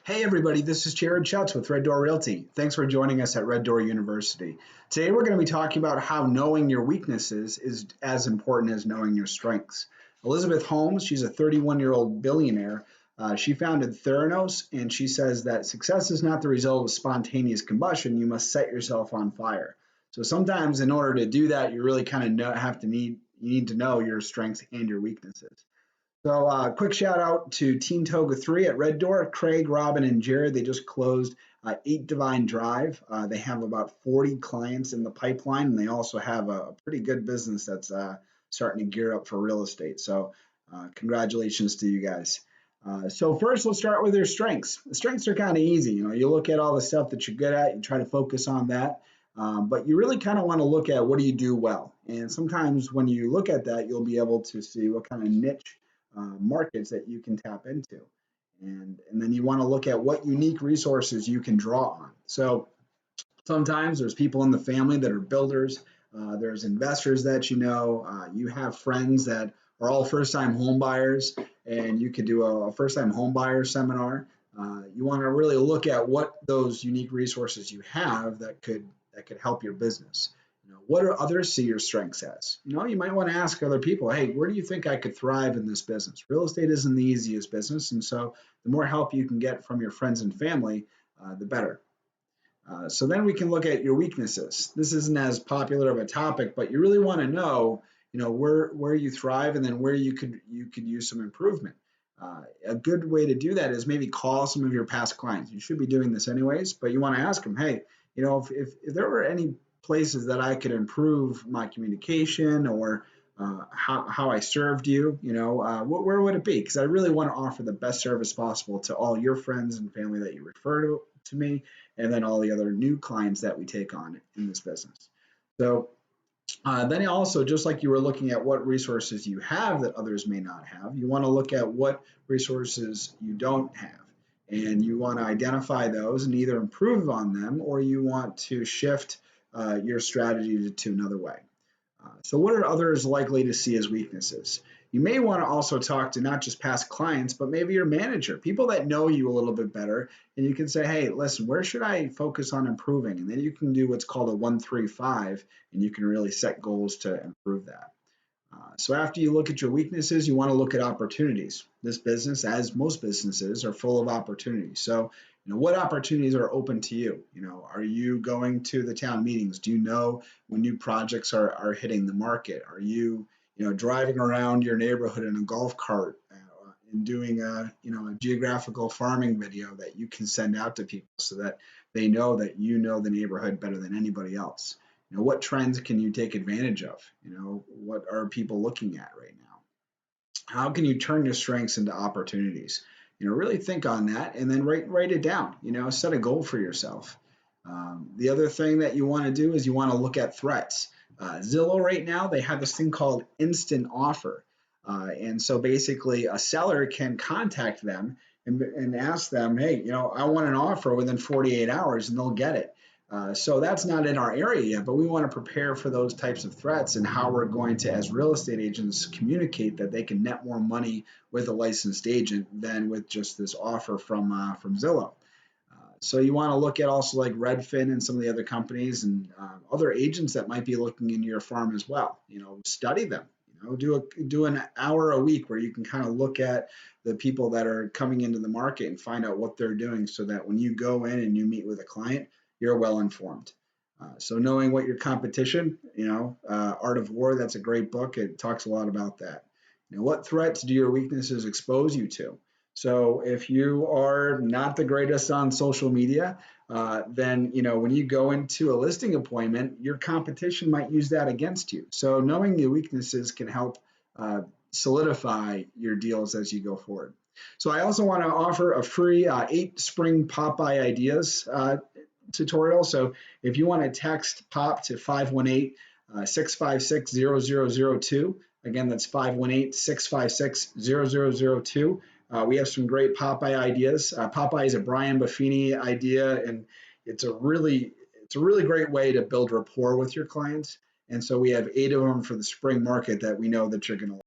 Hey everybody, this is Jared Schutz with Red Door Realty. Thanks for joining us at Red Door University. Today we're going to be talking about how knowing your weaknesses is as important as knowing your strengths. Elizabeth Holmes, she's a 31-year-old billionaire. She founded Theranos, and she says that success is not the result of spontaneous combustion. You must set yourself on fire. So sometimes in order to do that, you really kind of you need to know your strengths and your weaknesses. So, quick shout out to Team Toga 3 at Red Door. Craig, Robin, and Jared, they just closed 8 Divine Drive. They have about 40 clients in the pipeline, and they also have a pretty good business that's starting to gear up for real estate. So, congratulations to you guys. So first, let's start with your strengths. The strengths are kind of easy. You look at all the stuff that you're good at, you try to focus on that. But you really kind of want to look at what do you do well. And sometimes when you look at that, you'll be able to see what kind of niche markets that you can tap into. And then you want to look at what unique resources you can draw on. So sometimes there's people in the family that are builders. There's investors that you have friends that are all first-time home buyers, and you could do a first-time home buyer seminar. You want to really look at what those unique resources you have that could help your business. What do others see your strengths as? You might want to ask other people, hey, where do you think I could thrive in this business? Real estate isn't the easiest business, and so the more help you can get from your friends and family, the better. So then we can look at your weaknesses. This isn't as popular of a topic, but you really want to know, where you thrive and then where you could use some improvement. A good way to do that is maybe call some of your past clients. You should be doing this anyways, but you want to ask them, hey, if there were any places that I could improve my communication or how I served you, where would it be? Because I really want to offer the best service possible to all your friends and family that you refer to me, and then all the other new clients that we take on in this business. So then also, just like you were looking at what resources you have that others may not have, you want to look at what resources you don't have. And you want to identify those and either improve on them or you want to shift your strategy to another way. So what are others likely to see as weaknesses? You may want to also talk to not just past clients, but maybe your manager, people that know you a little bit better, and you can say, hey, listen, where should I focus on improving? And then you can do what's called a 1-3-5, and you can really set goals to improve that. So after you look at your weaknesses, you want to look at opportunities. This business, as most businesses, are full of opportunities. So, what opportunities are open to you? Are you going to the town meetings? Do you know when new projects are hitting the market? Are you, driving around your neighborhood in a golf cart and doing a geographical farming video that you can send out to people so that they know that you know the neighborhood better than anybody else? What trends can you take advantage of? What are people looking at right now? How can you turn your strengths into opportunities? Really think on that and then write it down. Set a goal for yourself. The other thing that you want to do is you want to look at threats. Zillow right now, they have this thing called instant offer. And so basically a seller can contact them and ask them, hey, I want an offer within 48 hours and they'll get it. So that's not in our area yet, but we want to prepare for those types of threats and how we're going to, as real estate agents, communicate that they can net more money with a licensed agent than with just this offer from Zillow. So you want to look at also like Redfin and some of the other companies and other agents that might be looking into your farm as well. Study them. Do an hour a week where you can kind of look at the people that are coming into the market and find out what they're doing so that when you go in and you meet with a client, you're well informed. So knowing what your competition, Art of War, that's a great book. It talks a lot about that. What threats do your weaknesses expose you to? So if you are not the greatest on social media, then when you go into a listing appointment, your competition might use that against you. So knowing your weaknesses can help solidify your deals as you go forward. So I also want to offer a free 8 spring Popeye ideas tutorial. So if you want to text POP to 518-656-0002, again, that's 518-656-0002. We have some great Popeye ideas. Popeye is a Brian Buffini idea, and it's a really great way to build rapport with your clients. And so we have 8 of them for the spring market that we know that you're going to like.